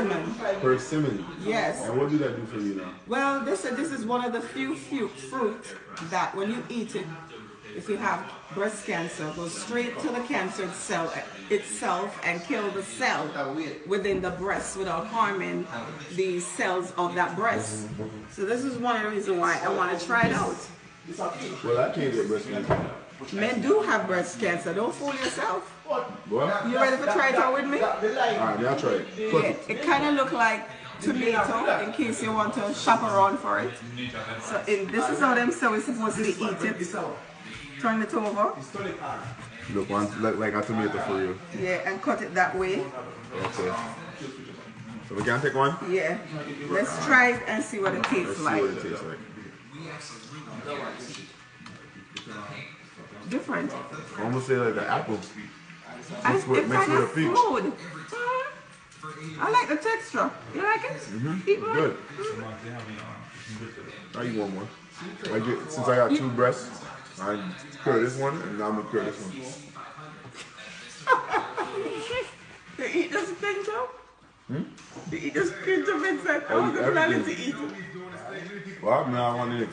persimmon. Persimmon. Yes. And what do that do for you now? Well, this is one of the few fruit that when you eat it, if you have breast cancer, goes straight to the cancer itself and kill the cell within the breast without harming the cells of that breast. So this is one of the reasons why I want to try it out. Well, I can't get breast cancer. Men do have breast cancer. Don't fool yourself. What? You ready to try it out with me? Alright, I'll try it. Yeah, it kind of look like tomato in case you want to shop around for it. So this is how them so we're supposed to eat it. Turn it over. Look, one look like a tomato for you. Yeah, and cut it that way. Okay. So we can take one? Yeah. Let's try it and see what it tastes like. Let's see what it tastes like. Different. I almost say like an apple. It's Mixed kind with of a peach. smooth. I like the texture. You like it? Eat one. Good. I'll eat one more. Since I got two breasts, I cure this one and now I'm gonna cure this one. You eat the skin too? You eat the skin too, Vincent? I I eat wasn't planning to everything. eat it. Well, now I want it.